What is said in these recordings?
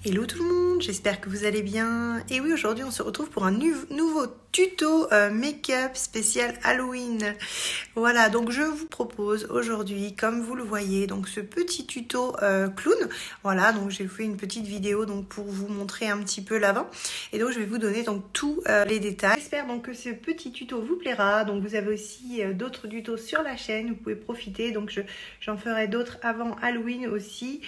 Hello tout le monde, j'espère que vous allez bien. Et oui, aujourd'hui on se retrouve pour un nouveau tuto make-up spécial Halloween. Voilà, donc je vous propose aujourd'hui, comme vous le voyez, donc ce petit tuto clown. Voilà, donc j'ai fait une petite vidéo donc pour vous montrer un petit peu l'avant. Et donc je vais vous donner donc tous les détails. J'espère donc que ce petit tuto vous plaira. Donc vous avez aussi d'autres tutos sur la chaîne, vous pouvez profiter. Donc j'en ferai d'autres avant Halloween aussi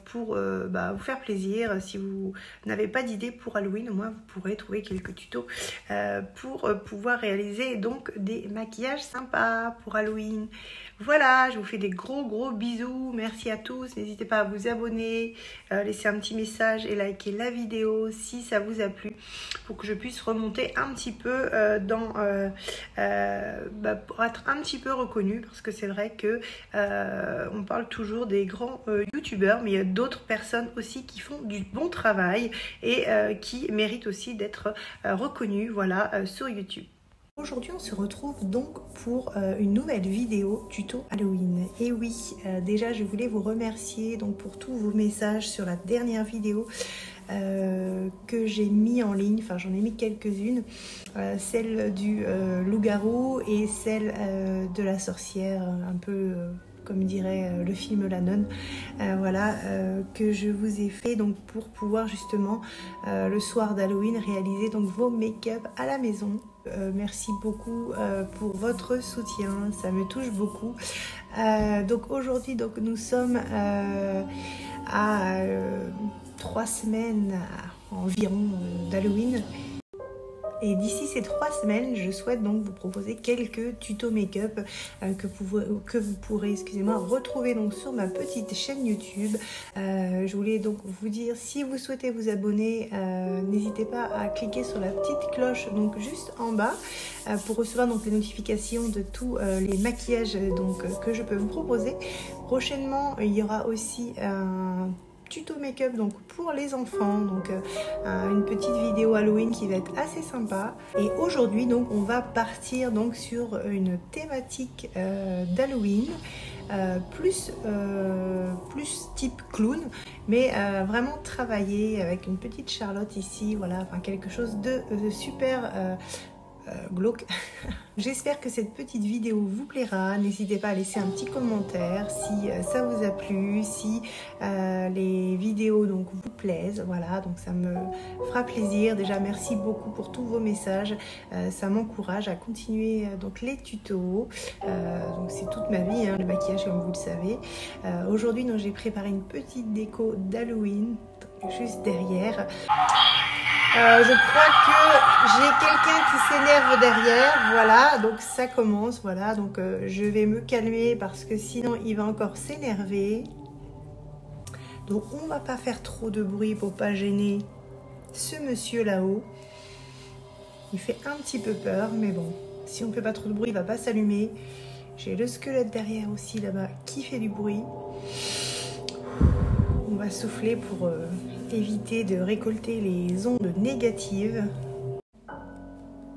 pour vous faire plaisir. Si vous n'avez pas d'idée pour Halloween, au moins vous pourrez trouver quelques tutos pour pouvoir réaliser donc des maquillages sympas pour Halloween. Voilà, je vous fais des gros bisous. Merci à tous. N'hésitez pas à vous abonner, laisser un petit message et liker la vidéo si ça vous a plu pour que je puisse remonter un petit peu pour être un petit peu reconnue, parce que c'est vrai que on parle toujours des grands youtubeurs, mais il y a d'autres personnes aussi qui font du bon travail et qui méritent aussi d'être reconnues, voilà, sur YouTube. Aujourd'hui on se retrouve donc pour une nouvelle vidéo tuto Halloween. Et oui, déjà je voulais vous remercier donc pour tous vos messages sur la dernière vidéo que j'ai mis en ligne. Enfin j'en ai mis quelques-unes, celle du loup-garou et celle de la sorcière, un peu comme dirait le film La Nonne, voilà, que je vous ai fait donc pour pouvoir justement le soir d'Halloween réaliser donc vos make-up à la maison. Merci beaucoup pour votre soutien, ça me touche beaucoup. Donc aujourd'hui donc nous sommes à 3 semaines environ d'Halloween. Et d'ici ces 3 semaines, je souhaite donc vous proposer quelques tutos make-up que vous pourrez retrouver donc sur ma petite chaîne YouTube. Je voulais donc vous dire, si vous souhaitez vous abonner, n'hésitez pas à cliquer sur la petite cloche donc juste en bas pour recevoir donc les notifications de tous les maquillages donc que je peux vous proposer. Prochainement, il y aura aussi un tuto make-up donc pour les enfants, donc une petite vidéo Halloween qui va être assez sympa. Et aujourd'hui donc on va partir donc sur une thématique d'Halloween, plus type clown, mais vraiment travaillé avec une petite Charlotte ici, voilà, enfin quelque chose de super glauque. J'espère que cette petite vidéo vous plaira. N'hésitez pas à laisser un petit commentaire si ça vous a plu, si les vidéos donc vous plaisent. Voilà, donc ça me fera plaisir. Déjà merci beaucoup pour tous vos messages, ça m'encourage à continuer donc les tutos. Donc c'est toute ma vie, hein, le maquillage comme vous le savez. Aujourd'hui donc j'ai préparé une petite déco d'Halloween juste derrière. Je crois que j'ai quelqu'un qui s'énerve derrière, voilà, donc ça commence, voilà, donc je vais me calmer parce que sinon il va encore s'énerver. Donc on va pas faire trop de bruit pour pas gêner ce monsieur là-haut. Il fait un petit peu peur, mais bon, si on fait pas trop de bruit, il va pas s'allumer. J'ai le squelette derrière aussi là-bas qui fait du bruit. On va souffler pour éviter de récolter les ondes négatives.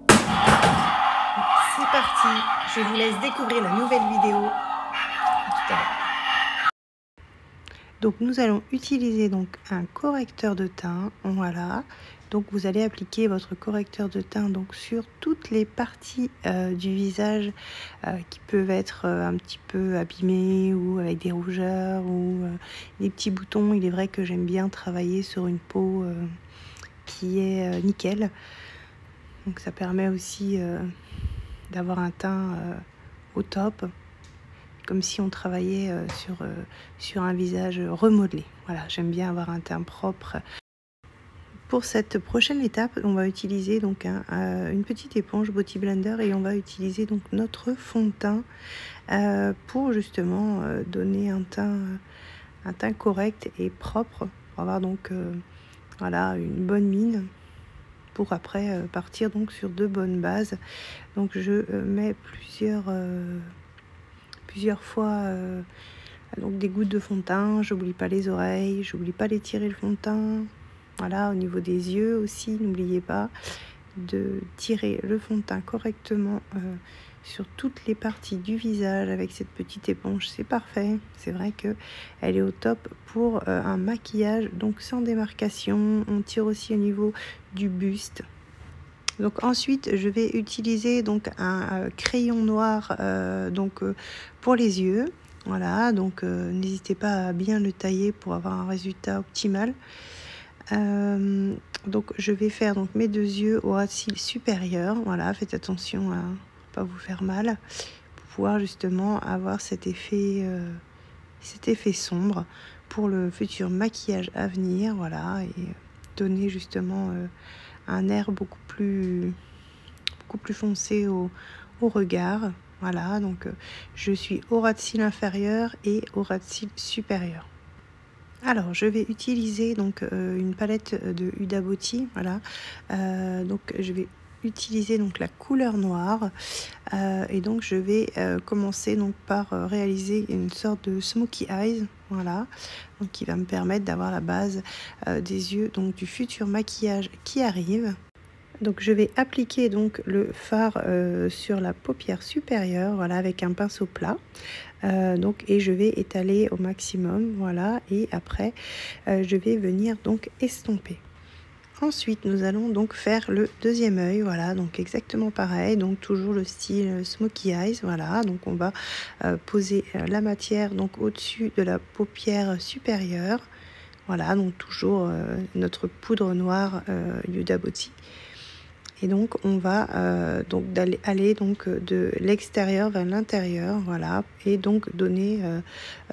C'est parti, je vous laisse découvrir la nouvelle vidéo. À tout à l'heure. Donc nous allons utiliser donc un correcteur de teint, voilà. Donc vous allez appliquer votre correcteur de teint donc sur toutes les parties du visage qui peuvent être un petit peu abîmées ou avec des rougeurs ou des petits boutons. Il est vrai que j'aime bien travailler sur une peau qui est nickel. Donc ça permet aussi d'avoir un teint au top, comme si on travaillait sur un visage remodelé. Voilà, j'aime bien avoir un teint propre. Pour cette prochaine étape, on va utiliser donc une petite éponge Beauty Blender et on va utiliser donc notre fond de teint pour justement donner un teint correct et propre, pour avoir donc voilà, une bonne mine pour après partir donc sur de bonnes bases. Donc je mets plusieurs fois donc des gouttes de fond de teint. J'oublie pas les oreilles, j'oublie pas d'étirer le fond de teint. Voilà, au niveau des yeux aussi, n'oubliez pas de tirer le fond de teint correctement sur toutes les parties du visage avec cette petite éponge, c'est parfait. C'est vrai que elle est au top pour un maquillage donc sans démarcation. On tire aussi au niveau du buste. Donc ensuite je vais utiliser donc un crayon noir pour les yeux. Voilà, donc n'hésitez pas à bien le tailler pour avoir un résultat optimal. Donc je vais faire donc mes 2 yeux au ras de cils supérieur. Voilà, faites attention à pas vous faire mal pour pouvoir justement avoir cet effet sombre pour le futur maquillage à venir. Voilà, et donner justement un air beaucoup plus foncé au regard. Voilà, donc je suis au ras de cils inférieur et au ras de cils supérieur. Alors, je vais utiliser donc une palette de Huda Beauty. Voilà, donc je vais utiliser donc la couleur noire et donc je vais commencer donc par réaliser une sorte de smoky eyes. Voilà, donc qui va me permettre d'avoir la base des yeux donc du futur maquillage qui arrive. Donc je vais appliquer donc le fard sur la paupière supérieure, voilà, avec un pinceau plat. Et je vais étaler au maximum, voilà, et après je vais venir donc estomper. Ensuite nous allons donc faire le deuxième œil, voilà, donc exactement pareil, donc toujours le style smoky eyes. Voilà, donc on va poser la matière donc au-dessus de la paupière supérieure. Voilà, donc toujours notre poudre noire Huda Beauty. Et donc on va aller donc de l'extérieur vers l'intérieur, voilà, et donc donner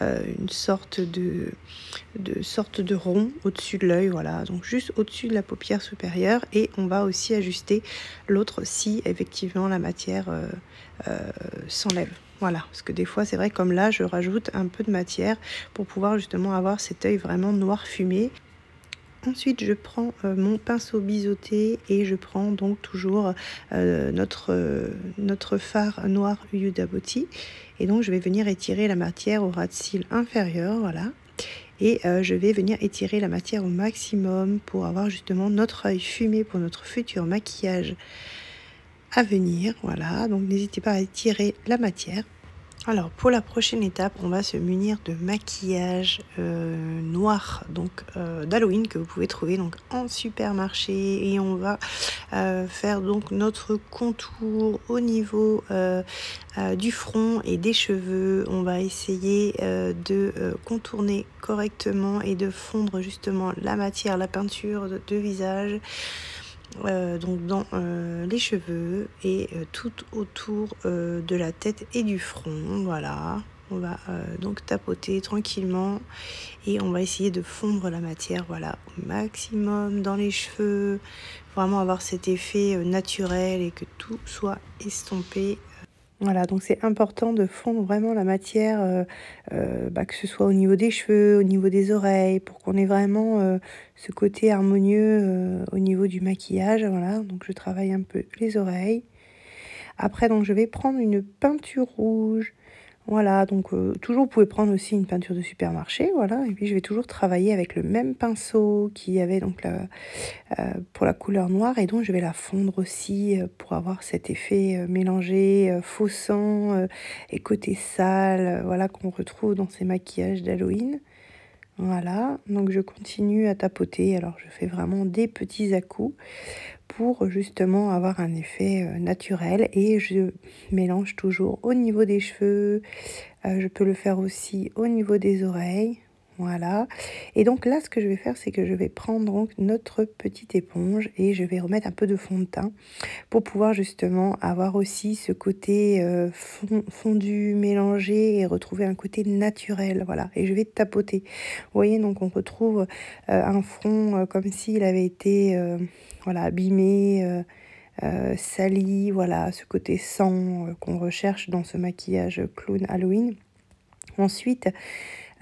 une sorte de rond au-dessus de l'œil, voilà, donc juste au-dessus de la paupière supérieure. Et on va aussi ajuster l'autre si effectivement la matière s'enlève. Voilà, parce que des fois c'est vrai, comme là je rajoute un peu de matière pour pouvoir justement avoir cet œil vraiment noir fumé. Ensuite, je prends mon pinceau biseauté et je prends donc toujours notre fard noir Huda Beauty. Et donc, je vais venir étirer la matière au ras de cils inférieur, voilà. Et je vais venir étirer la matière au maximum pour avoir justement notre œil fumé pour notre futur maquillage à venir. Voilà, donc n'hésitez pas à étirer la matière. Alors pour la prochaine étape, on va se munir de maquillage noir donc d'Halloween que vous pouvez trouver donc en supermarché, et on va faire donc notre contour au niveau du front et des cheveux. On va essayer de contourner correctement et de fondre justement la matière, la peinture de visage. Donc dans les cheveux et tout autour de la tête et du front. Voilà, on va donc tapoter tranquillement et on va essayer de fondre la matière, voilà, au maximum dans les cheveux, vraiment avoir cet effet naturel et que tout soit estompé. Voilà, donc c'est important de fondre vraiment la matière, que ce soit au niveau des cheveux, au niveau des oreilles, pour qu'on ait vraiment ce côté harmonieux au niveau du maquillage. Voilà, donc je travaille un peu les oreilles. Après, donc je vais prendre une peinture rouge. Voilà, donc toujours vous pouvez prendre aussi une peinture de supermarché, voilà, et puis je vais toujours travailler avec le même pinceau qui avait donc pour la couleur noire, et donc je vais la fondre aussi pour avoir cet effet mélangé, faux sang et côté sale, voilà, qu'on retrouve dans ces maquillages d'Halloween. Voilà, donc je continue à tapoter, alors je fais vraiment des petits à-coups pour justement avoir un effet naturel, et je mélange toujours au niveau des cheveux, je peux le faire aussi au niveau des oreilles. Voilà, et donc là ce que je vais faire, c'est que je vais prendre donc notre petite éponge et je vais remettre un peu de fond de teint pour pouvoir justement avoir aussi ce côté fondu, mélangé, et retrouver un côté naturel. Voilà, et je vais tapoter. Vous voyez, donc on retrouve un front comme s'il avait été voilà, abîmé, sali, voilà, ce côté sang qu'on recherche dans ce maquillage clown Halloween. Ensuite,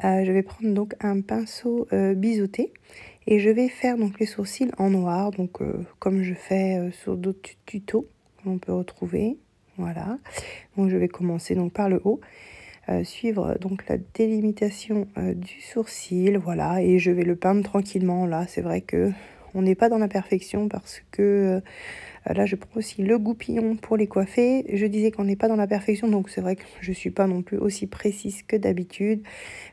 je vais prendre donc un pinceau biseauté et je vais faire donc les sourcils en noir, donc comme je fais sur d'autres tutos qu'on peut retrouver. Voilà, donc je vais commencer donc par le haut, suivre donc la délimitation du sourcil, voilà, et je vais le peindre tranquillement. Là, c'est vrai que on n'est pas dans la perfection parce que là, je prends aussi le goupillon pour les coiffer. Je disais qu'on n'est pas dans la perfection, donc c'est vrai que je ne suis pas non plus aussi précise que d'habitude,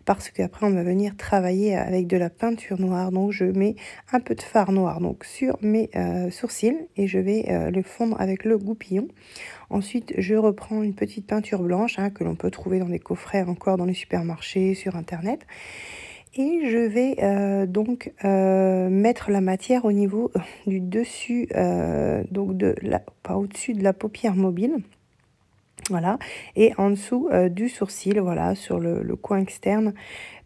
parce qu'après, on va venir travailler avec de la peinture noire. Donc, je mets un peu de fard noir donc, sur mes sourcils et je vais le fondre avec le goupillon. Ensuite, je reprends une petite peinture blanche que l'on peut trouver dans des coffrets encore dans les supermarchés, sur Internet. Et je vais donc mettre la matière au niveau du dessus, donc pas au-dessus de la paupière mobile, voilà, et en dessous du sourcil, voilà, sur le coin externe,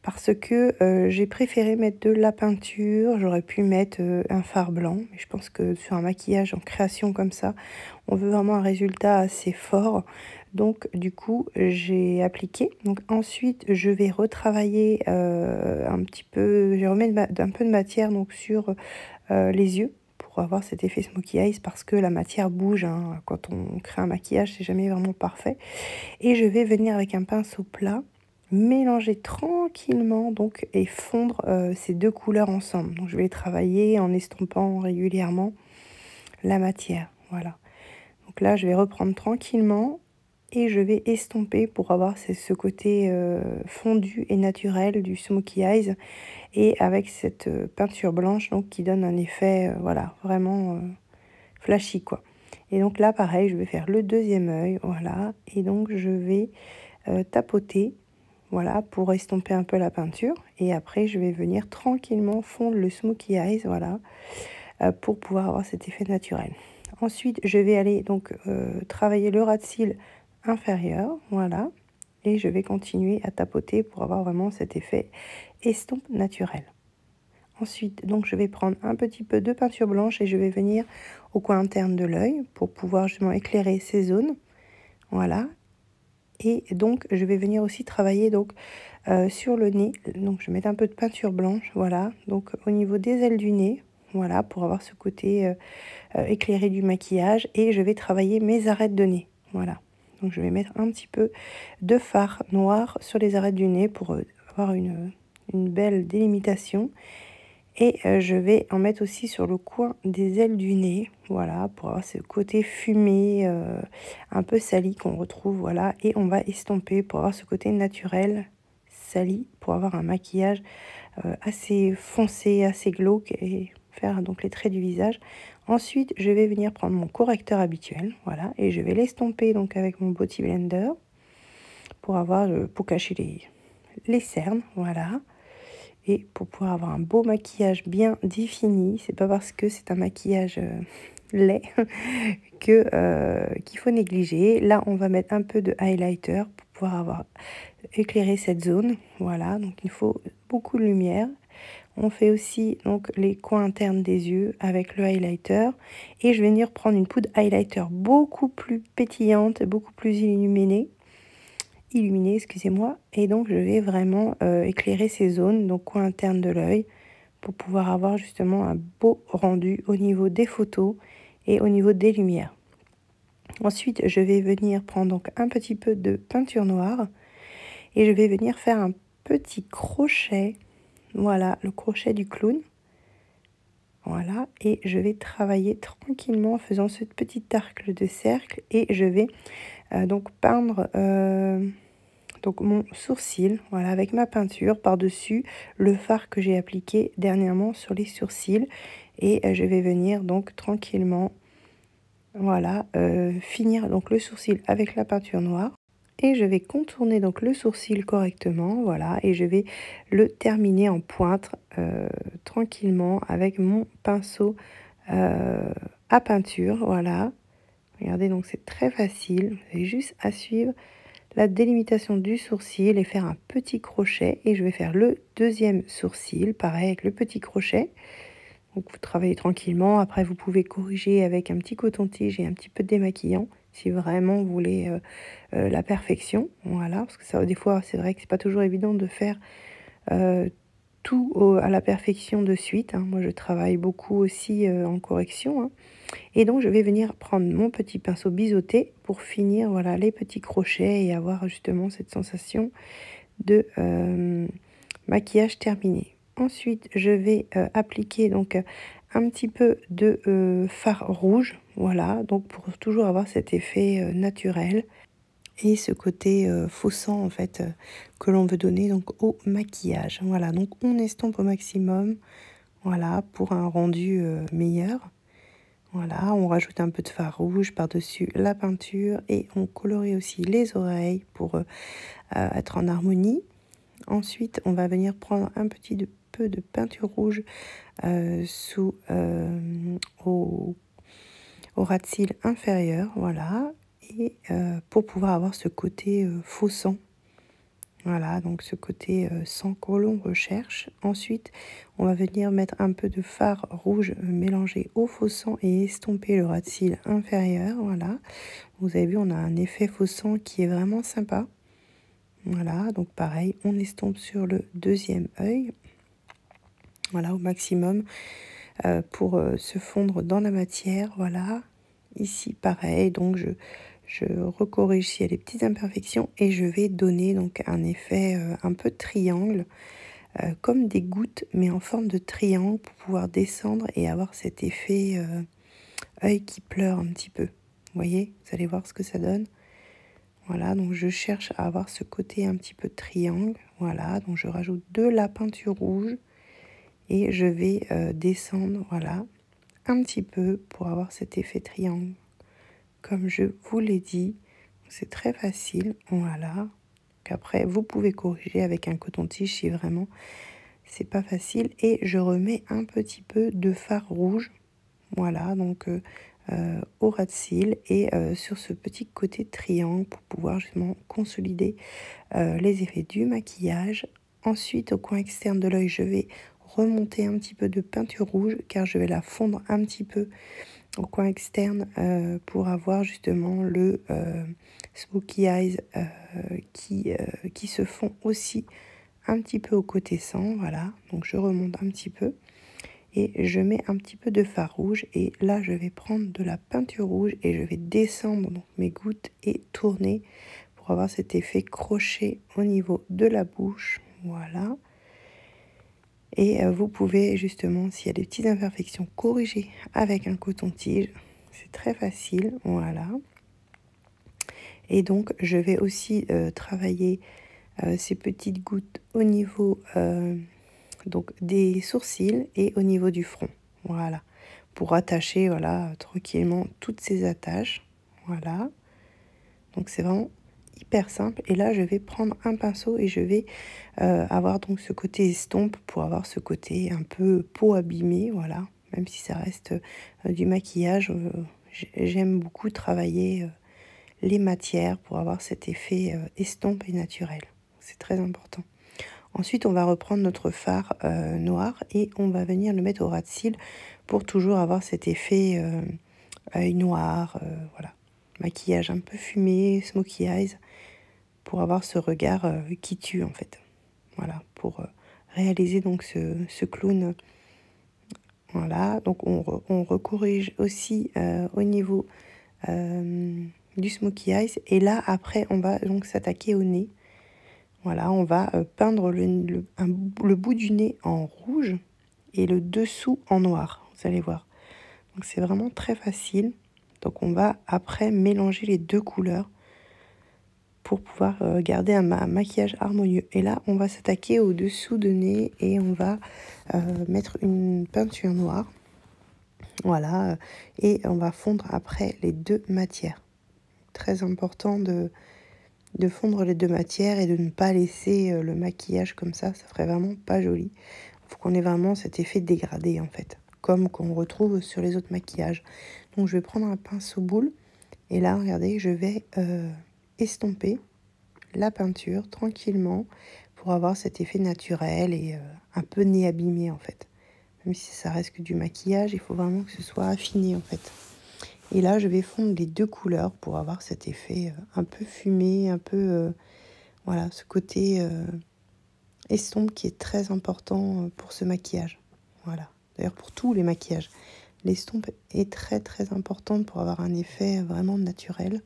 parce que j'ai préféré mettre de la peinture. J'aurais pu mettre un fard blanc, mais je pense que sur un maquillage en création comme ça, on veut vraiment un résultat assez fort. Donc du coup, j'ai appliqué. Donc ensuite, je vais retravailler un petit peu, je vais remettre un peu de matière donc sur les yeux pour avoir cet effet smokey eyes, parce que la matière bouge, hein. Quand on crée un maquillage, c'est jamais vraiment parfait. Et je vais venir avec un pinceau plat mélanger tranquillement donc et fondre ces deux couleurs ensemble. Donc je vais travailler en estompant régulièrement la matière. Voilà. Donc là, je vais reprendre tranquillement et je vais estomper pour avoir ce côté fondu et naturel du smokey eyes, et avec cette peinture blanche donc qui donne un effet voilà, vraiment flashy quoi. Et donc là, pareil, je vais faire le deuxième œil, voilà, et donc je vais tapoter, voilà, pour estomper un peu la peinture, et après je vais venir tranquillement fondre le smokey eyes, voilà, pour pouvoir avoir cet effet naturel. Ensuite, je vais aller donc travailler le ras de cils inférieur, voilà, et je vais continuer à tapoter pour avoir vraiment cet effet estompe naturel. Ensuite, donc je vais prendre un petit peu de peinture blanche et je vais venir au coin interne de l'œil pour pouvoir justement éclairer ces zones, voilà. Et donc je vais venir aussi travailler donc sur le nez. Donc je vais mettre un peu de peinture blanche, voilà, donc au niveau des ailes du nez, voilà, pour avoir ce côté éclairé du maquillage. Et je vais travailler mes arêtes de nez, voilà. Donc je vais mettre un petit peu de fard noir sur les arêtes du nez pour avoir une belle délimitation. Et je vais en mettre aussi sur le coin des ailes du nez, voilà, pour avoir ce côté fumé, un peu sali qu'on retrouve, voilà. Et on va estomper pour avoir ce côté naturel, sali, pour avoir un maquillage assez foncé, assez glauque, et faire donc les traits du visage. Ensuite, je vais venir prendre mon correcteur habituel, voilà, et je vais l'estomper donc avec mon Beauty Blender pour avoir, pour cacher les cernes, voilà. Et pour pouvoir avoir un beau maquillage bien défini, c'est pas parce que c'est un maquillage laid qu'il faut négliger. Là, on va mettre un peu de highlighter pour pouvoir avoir éclairé cette zone. Voilà, donc il faut beaucoup de lumière. On fait aussi donc les coins internes des yeux avec le highlighter. Et je vais venir prendre une poudre highlighter beaucoup plus pétillante, beaucoup plus illuminée, excusez-moi, et donc je vais vraiment éclairer ces zones, donc coin interne de l'œil, pour pouvoir avoir justement un beau rendu au niveau des photos et au niveau des lumières. Ensuite, je vais venir prendre donc un petit peu de peinture noire et je vais venir faire un petit crochet, voilà, le crochet du clown, voilà, et je vais travailler tranquillement en faisant ce petit arc de cercle, et je vais donc peindre donc mon sourcil, voilà, avec ma peinture par-dessus le fard que j'ai appliqué dernièrement sur les sourcils. Et je vais venir donc tranquillement, voilà, finir donc le sourcil avec la peinture noire. Et je vais contourner donc le sourcil correctement, voilà, et je vais le terminer en pointe tranquillement avec mon pinceau à peinture, voilà. Regardez, donc c'est très facile, vous avez juste à suivre la délimitation du sourcil et faire un petit crochet. Et je vais faire le deuxième sourcil, pareil avec le petit crochet. Donc vous travaillez tranquillement. Après, vous pouvez corriger avec un petit coton-tige et un petit peu de démaquillant si vraiment vous voulez la perfection. Voilà, parce que ça, des fois, c'est vrai que c'est pas toujours évident de faire tout à la perfection de suite, hein. Moi, je travaille beaucoup aussi en correction, hein. Et donc, je vais venir prendre mon petit pinceau biseauté pour finir, voilà, les petits crochets et avoir justement cette sensation de maquillage terminé. Ensuite, je vais appliquer donc un petit peu de fard rouge, voilà, donc pour toujours avoir cet effet naturel et ce côté faussant en fait que l'on veut donner donc au maquillage. Voilà, donc on estompe au maximum, voilà, pour un rendu meilleur. Voilà, on rajoute un peu de fard rouge par-dessus la peinture et on colorie aussi les oreilles pour être en harmonie. Ensuite, on va venir prendre un peu de peinture rouge au ras de cils inférieur, voilà, et pour pouvoir avoir ce côté faussant. Voilà, donc ce côté sans que l'on recherche. Ensuite, on va venir mettre un peu de fard rouge mélangé au faussant et estomper le ras de cils inférieur. Voilà, vous avez vu, on a un effet faussant qui est vraiment sympa. Voilà, donc pareil, on estompe sur le deuxième œil. Voilà, au maximum pour se fondre dans la matière. Voilà, ici pareil, donc je recorrige s'il y a des petites imperfections et je vais donner donc un effet un peu triangle, comme des gouttes, mais en forme de triangle pour pouvoir descendre et avoir cet effet œil qui pleure un petit peu. Vous voyez, vous allez voir ce que ça donne. Voilà, donc je cherche à avoir ce côté un petit peu triangle. Voilà, donc je rajoute de la peinture rouge et je vais descendre, voilà, un petit peu pour avoir cet effet triangle. Comme je vous l'ai dit, c'est très facile, voilà. Après, vous pouvez corriger avec un coton-tige si vraiment c'est pas facile. Et je remets un petit peu de fard rouge, voilà, donc au ras de cils et sur ce petit côté triangle pour pouvoir justement consolider les effets du maquillage. Ensuite, au coin externe de l'œil, je vais remonter un petit peu de peinture rouge car je vais la fondre un petit peu au coin externe pour avoir justement le smokey eyes qui se fond aussi un petit peu au côté sang. Voilà, donc je remonte un petit peu et je mets un petit peu de fard rouge et là je vais prendre de la peinture rouge et je vais descendre donc mes gouttes et tourner pour avoir cet effet crochet au niveau de la bouche. Voilà. Et vous pouvez justement, s'il y a des petites imperfections, corriger avec un coton-tige. C'est très facile, voilà. Et donc, je vais aussi travailler ces petites gouttes au niveau donc des sourcils et au niveau du front. Voilà, pour attacher, voilà, tranquillement toutes ces attaches. Voilà. Donc, c'est vraiment hyper simple. Et là, je vais prendre un pinceau et je vais avoir donc ce côté estompe pour avoir ce côté un peu peau abîmée, voilà. Même si ça reste du maquillage, j'aime beaucoup travailler les matières pour avoir cet effet estompe et naturel. C'est très important. Ensuite, on va reprendre notre fard noir et on va venir le mettre au ras de cils pour toujours avoir cet effet œil noir, voilà. Maquillage un peu fumé, smokey eyes, pour avoir ce regard qui tue en fait. Voilà, pour réaliser donc ce clown. Voilà, donc on recorrige aussi au niveau du smokey eyes. Et là, après, on va donc s'attaquer au nez. Voilà, on va peindre le bout du nez en rouge et le dessous en noir, vous allez voir. Donc c'est vraiment très facile. Donc on va après mélanger les deux couleurs pour pouvoir garder un maquillage harmonieux. Et là, on va s'attaquer au dessous de nez et on va mettre une peinture noire. Voilà, et on va fondre après les deux matières. Très important de fondre les deux matières et de ne pas laisser le maquillage comme ça ferait vraiment pas joli. Il faut qu'on ait vraiment cet effet dégradé en fait, comme qu'on retrouve sur les autres maquillages. Donc je vais prendre un pinceau boule et là, regardez, je vais estomper la peinture tranquillement pour avoir cet effet naturel et un peu nez abîmé en fait. Même si ça reste que du maquillage, il faut vraiment que ce soit affiné en fait. Et là, je vais fondre les deux couleurs pour avoir cet effet un peu fumé, un peu... voilà, ce côté estompe qui est très important pour ce maquillage. Voilà, d'ailleurs pour tous les maquillages. L'estompe est très très importante pour avoir un effet vraiment naturel.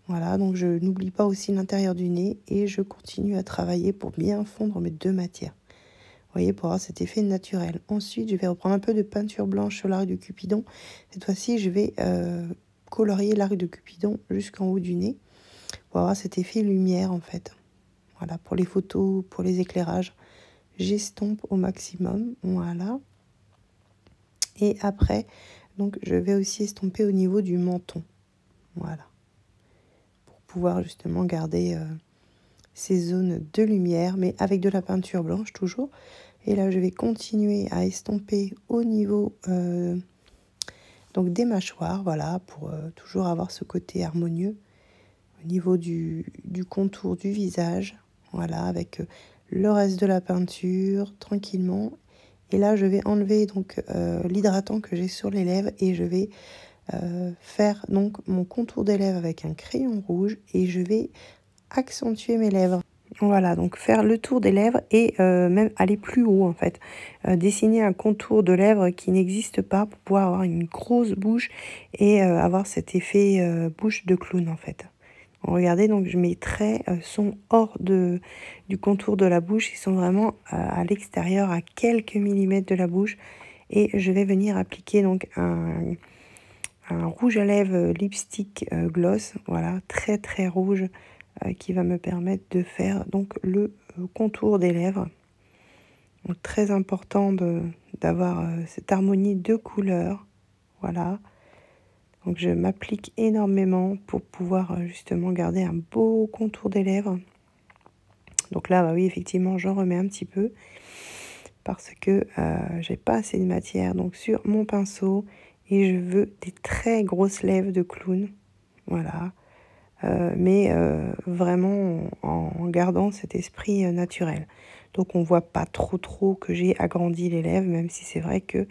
Voilà, donc je n'oublie pas aussi l'intérieur du nez et je continue à travailler pour bien fondre mes deux matières. voyez, pour avoir cet effet naturel. Ensuite, je vais reprendre un peu de peinture blanche sur l'arc de Cupidon. Cette fois-ci, je vais colorier l'arc de Cupidon jusqu'en haut du nez pour avoir cet effet lumière en fait. Voilà, pour les photos, pour les éclairages, j'estompe au maximum. Voilà. Et après, donc, je vais aussi estomper au niveau du menton. Voilà. Pour pouvoir justement garder ces zones de lumière, mais avec de la peinture blanche toujours. Et là, je vais continuer à estomper au niveau donc des mâchoires, voilà, pour toujours avoir ce côté harmonieux. Au niveau du contour du visage, voilà, avec le reste de la peinture, tranquillement. Et là, je vais enlever donc l'hydratant que j'ai sur les lèvres et je vais faire donc mon contour des lèvres avec un crayon rouge et je vais accentuer mes lèvres. Voilà, donc faire le tour des lèvres et même aller plus haut en fait. Dessiner un contour de lèvres qui n'existe pas pour pouvoir avoir une grosse bouche et avoir cet effet bouche de clown en fait. Regardez, donc mes traits sont hors du contour de la bouche, ils sont vraiment à l'extérieur, à quelques millimètres de la bouche. Et je vais venir appliquer donc un rouge à lèvres lipstick gloss, voilà, très très rouge, qui va me permettre de faire donc le contour des lèvres. Donc très important d'avoir cette harmonie de couleurs, voilà. Donc je m'applique énormément pour pouvoir justement garder un beau contour des lèvres. Donc là, bah oui, effectivement, j'en remets un petit peu parce que j'ai pas assez de matière donc sur mon pinceau et je veux des très grosses lèvres de clown. Voilà. Mais vraiment en gardant cet esprit naturel. Donc on voit pas trop que j'ai agrandi les lèvres, même si c'est vrai que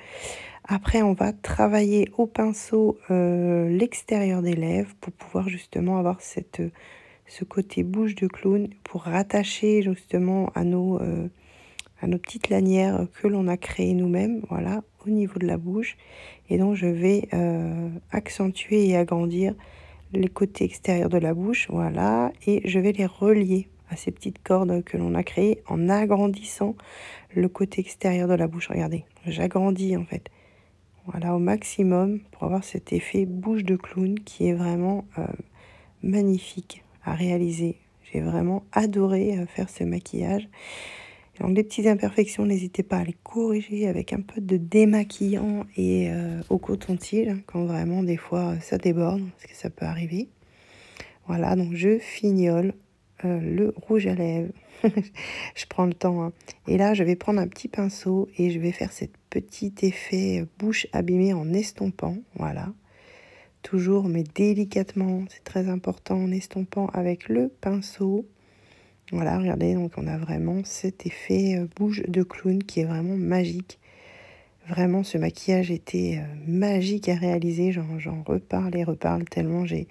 après on va travailler au pinceau l'extérieur des lèvres pour pouvoir justement avoir ce côté bouche de clown pour rattacher justement à nos petites lanières que l'on a créées nous-mêmes, voilà, au niveau de la bouche. Et donc je vais accentuer et agrandir les côtés extérieurs de la bouche, voilà, et je vais les relier à ces petites cordes que l'on a créées en agrandissant le côté extérieur de la bouche. Regardez, j'agrandis en fait, voilà, au maximum pour avoir cet effet bouche de clown qui est vraiment magnifique à réaliser. J'ai vraiment adoré faire ce maquillage. Donc les petites imperfections, n'hésitez pas à les corriger avec un peu de démaquillant et au coton-tige, hein, quand vraiment des fois ça déborde, parce que ça peut arriver. Voilà, donc je fignole le rouge à lèvres. Je prends le temps, hein. Et là, je vais prendre un petit pinceau et je vais faire cet petit effet bouche abîmée en estompant. Voilà, toujours mais délicatement, c'est très important, en estompant avec le pinceau. Voilà, regardez, donc on a vraiment cet effet bouche de clown qui est vraiment magique. Vraiment, ce maquillage était magique à réaliser. J'en reparle et reparle tellement j'ai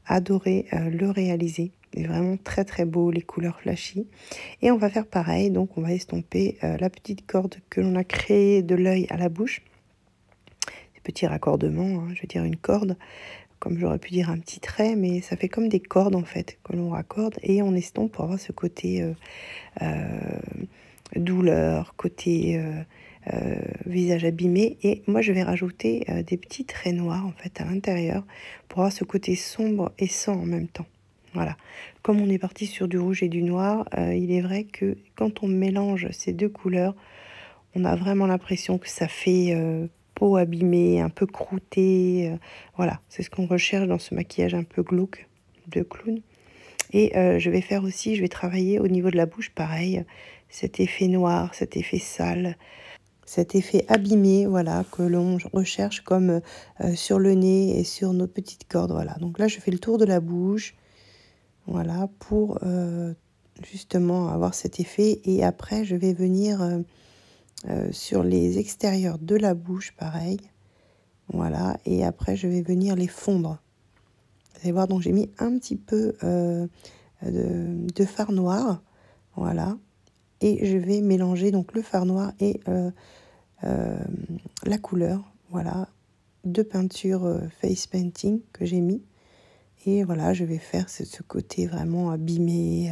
adoré le réaliser. Il est vraiment très très beau, les couleurs flashy. Et on va faire pareil, donc on va estomper la petite corde que l'on a créée de l'œil à la bouche. Des petits raccordements, hein, je veux dire une corde, comme j'aurais pu dire un petit trait, mais ça fait comme des cordes en fait que l'on raccorde et on estompe pour avoir ce côté douleur, côté visage abîmé. Et moi je vais rajouter des petits traits noirs en fait à l'intérieur pour avoir ce côté sombre et sang en même temps. Voilà, comme on est parti sur du rouge et du noir, il est vrai que quand on mélange ces deux couleurs, on a vraiment l'impression que ça fait peau abîmée, un peu croûtée. Voilà, c'est ce qu'on recherche dans ce maquillage un peu glauque de clown. Et je vais faire aussi, je vais travailler au niveau de la bouche, pareil, cet effet noir, cet effet sale, cet effet abîmé, voilà, que l'on recherche comme sur le nez et sur nos petites cordes, voilà. Donc là, je fais le tour de la bouche, voilà, pour justement avoir cet effet. Et après, je vais venir sur les extérieurs de la bouche, pareil, voilà. Et après, je vais venir les fondre. Vous allez voir, donc j'ai mis un petit peu de fard noir, voilà. Et je vais mélanger donc le fard noir et la couleur, voilà, de peinture face painting que j'ai mis. Et voilà, je vais faire ce côté vraiment abîmé,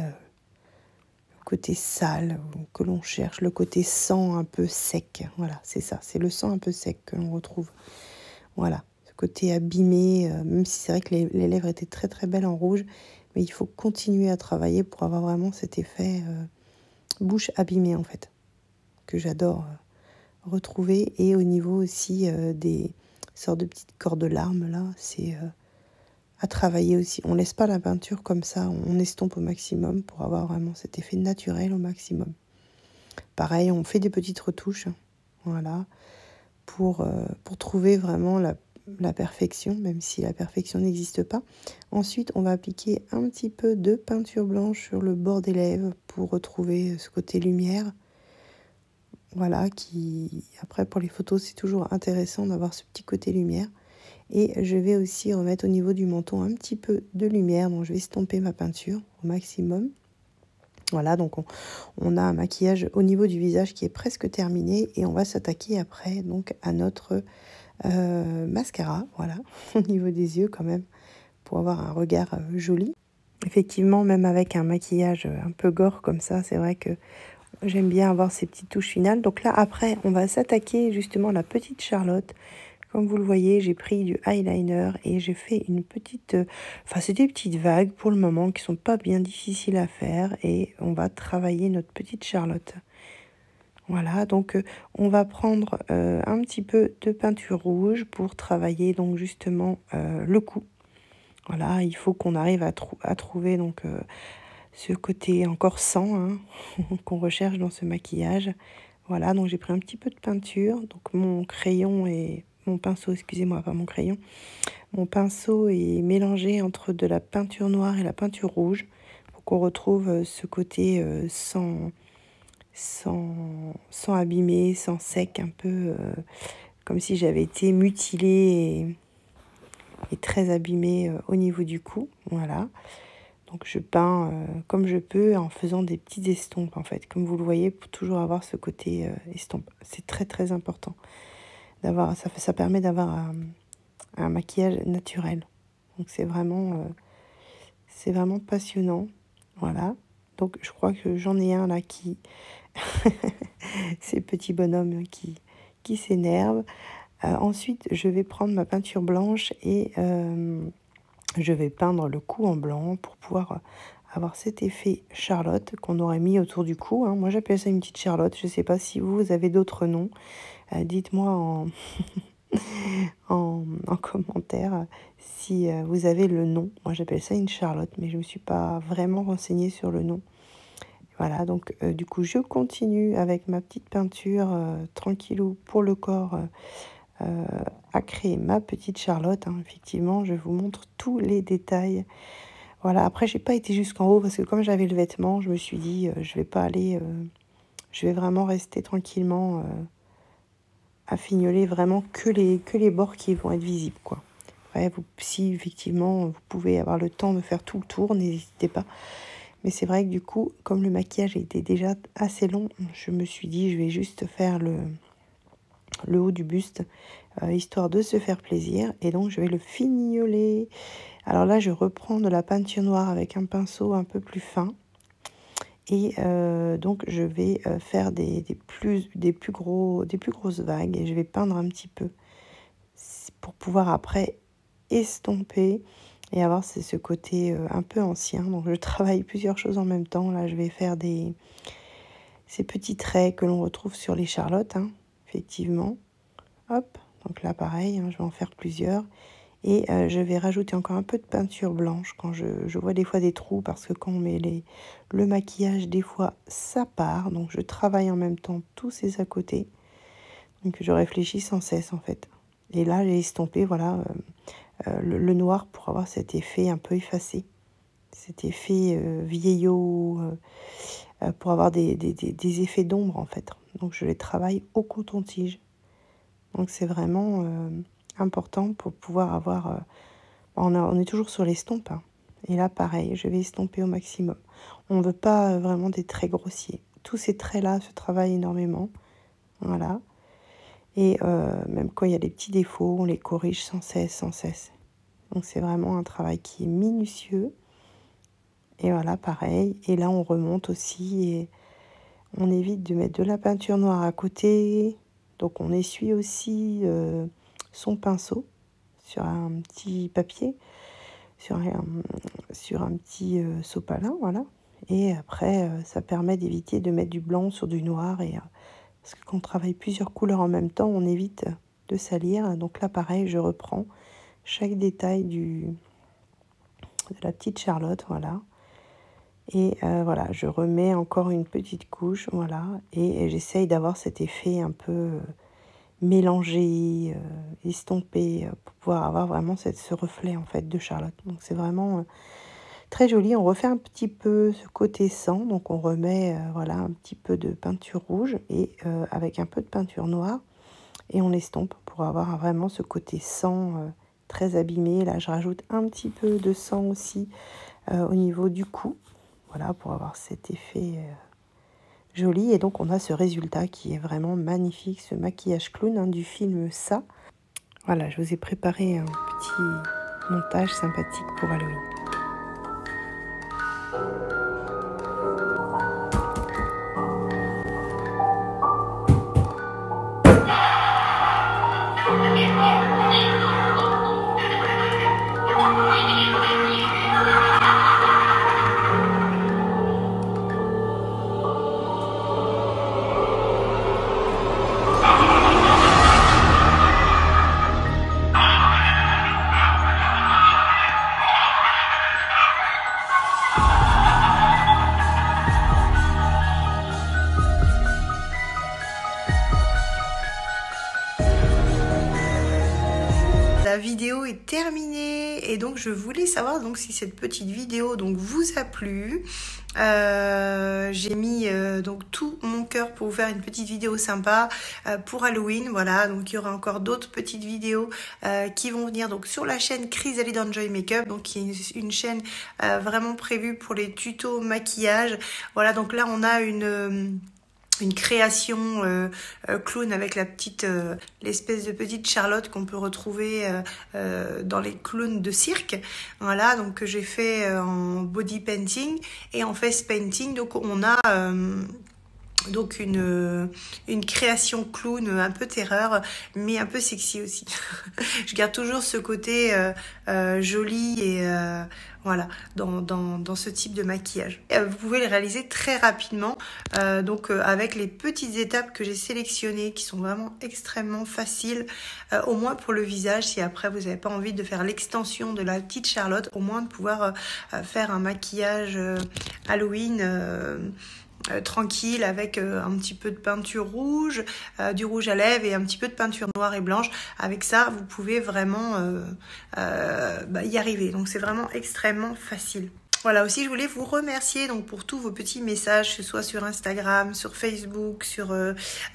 côté sale que l'on cherche, le côté sang un peu sec. Voilà, c'est ça, c'est le sang un peu sec que l'on retrouve. Voilà, ce côté abîmé, même si c'est vrai que les lèvres étaient très très belles en rouge, mais il faut continuer à travailler pour avoir vraiment cet effet bouche abîmée en fait, que j'adore retrouver. Et au niveau aussi des sortes de petites cordes de larmes là, c'est à travailler aussi. On laisse pas la peinture comme ça, on estompe au maximum pour avoir vraiment cet effet naturel au maximum. Pareil, on fait des petites retouches, voilà, pour trouver vraiment la perfection, même si la perfection n'existe pas. Ensuite, on va appliquer un petit peu de peinture blanche sur le bord des lèvres pour retrouver ce côté lumière. Voilà, qui après pour les photos, c'est toujours intéressant d'avoir ce petit côté lumière. Et je vais aussi remettre au niveau du menton un petit peu de lumière, donc je vais estomper ma peinture au maximum. Voilà, donc on a un maquillage au niveau du visage qui est presque terminé et on va s'attaquer après donc à notre mascara, voilà, au niveau des yeux quand même, pour avoir un regard joli. Effectivement, même avec un maquillage un peu gore comme ça, c'est vrai que j'aime bien avoir ces petites touches finales. Donc là, après, on va s'attaquer justement à la petite Charlotte. Comme vous le voyez, j'ai pris du eyeliner et j'ai fait une petite... Enfin, c'est des petites vagues pour le moment qui sont pas bien difficiles à faire. Et on va travailler notre petite Charlotte. Voilà, donc on va prendre un petit peu de peinture rouge pour travailler donc justement le cou. Voilà, il faut qu'on arrive à trouver donc ce côté encore sang hein, qu'on recherche dans ce maquillage. Voilà, donc j'ai pris un petit peu de peinture. Donc mon crayon et mon pinceau, excusez-moi, pas mon crayon. Mon pinceau est mélangé entre de la peinture noire et la peinture rouge pour qu'on retrouve ce côté sans abîmer, sans sec, un peu comme si j'avais été mutilée et très abîmée au niveau du cou. Voilà. Donc je peins comme je peux en faisant des petites estompes en fait. Comme vous le voyez, pour toujours avoir ce côté estompe. C'est très très important. Ça permet d'avoir un maquillage naturel. Donc c'est vraiment passionnant. Voilà. Donc je crois que j'en ai un là qui... ces petits bonhommes qui s'énervent. Ensuite, je vais prendre ma peinture blanche et je vais peindre le cou en blanc pour pouvoir avoir cet effet Charlotte qu'on aurait mis autour du cou. Hein. Moi, j'appelle ça une petite Charlotte. Je ne sais pas si vous avez d'autres noms. Dites-moi en commentaire si vous avez le nom. Moi, j'appelle ça une Charlotte, mais je ne me suis pas vraiment renseignée sur le nom. Voilà, donc du coup, je continue avec ma petite peinture tranquillou pour le corps à créer ma petite Charlotte. Hein. Effectivement, je vous montre tous les détails. Voilà, après, j'ai pas été jusqu'en haut parce que comme j'avais le vêtement, je me suis dit, je vais pas aller... je vais vraiment rester tranquillement à fignoler vraiment que les bords qui vont être visibles, quoi. Ouais, si effectivement vous pouvez avoir le temps de faire tout le tour, n'hésitez pas. Mais c'est vrai que du coup, comme le maquillage était déjà assez long, je me suis dit je vais juste faire le haut du buste, histoire de se faire plaisir. Et donc je vais le fignoler. Alors là, je reprends de la peinture noire avec un pinceau un peu plus fin. Et donc je vais faire des plus grosses vagues et je vais peindre un petit peu pour pouvoir après estomper et avoir ce côté un peu ancien. Donc je travaille plusieurs choses en même temps. Là je vais faire ces petits traits que l'on retrouve sur les Charlottes, hein, effectivement. Hop, donc là pareil, hein, je vais en faire plusieurs. Et je vais rajouter encore un peu de peinture blanche quand je vois des fois des trous parce que quand on met le maquillage, des fois ça part. Donc je travaille en même temps tous ces à côté. Donc je réfléchis sans cesse en fait. Et là j'ai estompé voilà, le noir pour avoir cet effet un peu effacé. Cet effet vieillot pour avoir des effets d'ombre en fait. Donc je les travaille au coton-tige. Donc c'est vraiment... important pour pouvoir avoir... on est toujours sur l'estompe. Hein. Et là, pareil, je vais estomper au maximum. On ne veut pas vraiment des traits grossiers. Tous ces traits-là se travaillent énormément. Voilà. Et même quand il y a des petits défauts, on les corrige sans cesse, sans cesse. Donc c'est vraiment un travail qui est minutieux. Et voilà, pareil. Et là, on remonte aussi et on évite de mettre de la peinture noire à côté. Donc, on essuie aussi son pinceau sur un petit papier, sur un petit sopalin, voilà. Et après, ça permet d'éviter de mettre du blanc sur du noir. Parce que quand on travaille plusieurs couleurs en même temps, on évite de salir. Donc là, pareil, je reprends chaque détail de la petite Charlotte, voilà. Et voilà, je remets encore une petite couche, voilà. Et j'essaye d'avoir cet effet un peu mélangé, estompé, pour pouvoir avoir vraiment ce reflet, en fait, de Charlotte. Donc c'est vraiment très joli. On refait un petit peu ce côté sang. Donc on remet, voilà, un petit peu de peinture rouge et avec un peu de peinture noire. Et on estompe pour avoir vraiment ce côté sang très abîmé. Là, je rajoute un petit peu de sang aussi au niveau du cou. Voilà, pour avoir cet effet joli. Et donc, on a ce résultat qui est vraiment magnifique, ce maquillage clown du film Ça. Voilà, je vous ai préparé un petit montage sympathique pour Halloween. La vidéo est terminée et donc je voulais savoir donc si cette petite vidéo donc vous a plu. J'ai mis donc tout mon cœur pour vous faire une petite vidéo sympa pour Halloween. Voilà, donc il y aura encore d'autres petites vidéos qui vont venir donc sur la chaîne Chrysalide Enjoy Makeup, donc qui est une chaîne vraiment prévue pour les tutos maquillage. Voilà, donc là on a une création clown avec l'espèce de petite Charlotte qu'on peut retrouver dans les clowns de cirque. Voilà, donc que j'ai fait en body painting et en face painting. Donc on a donc une création clown un peu terreur mais un peu sexy aussi. Je garde toujours ce côté joli et voilà, dans ce type de maquillage. Vous pouvez le réaliser très rapidement, donc avec les petites étapes que j'ai sélectionnées, qui sont vraiment extrêmement faciles, au moins pour le visage, si après vous n'avez pas envie de faire l'extension de la petite Charlotte, au moins de pouvoir faire un maquillage Halloween tranquille avec un petit peu de peinture rouge, du rouge à lèvres et un petit peu de peinture noire et blanche. Avec ça, vous pouvez vraiment y arriver. Donc c'est vraiment extrêmement facile. Voilà, aussi je voulais vous remercier donc pour tous vos petits messages, que ce soit sur Instagram, sur Facebook, sur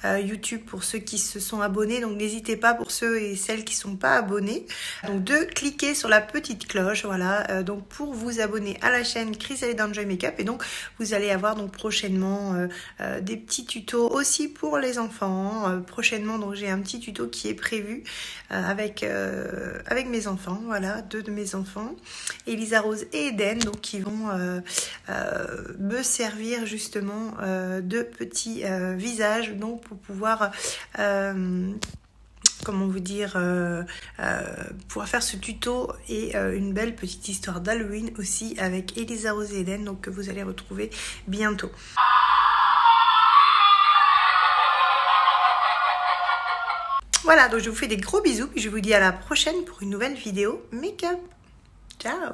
YouTube pour ceux qui se sont abonnés. Donc n'hésitez pas pour ceux et celles qui ne sont pas abonnés, donc de cliquer sur la petite cloche, voilà, donc pour vous abonner à la chaîne Chrysalide Enjoy Makeup. Et donc vous allez avoir donc prochainement des petits tutos aussi pour les enfants. Prochainement donc j'ai un petit tuto qui est prévu avec mes enfants, voilà, deux de mes enfants, Elisa Rose et Eden, donc qui vont me servir justement de petits visages, donc pour pouvoir comment vous dire, pouvoir faire ce tuto et une belle petite histoire d'Halloween aussi avec Elisa Rose et Eden, donc que vous allez retrouver bientôt. Voilà, donc je vous fais des gros bisous, puis je vous dis à la prochaine pour une nouvelle vidéo make-up. Ciao!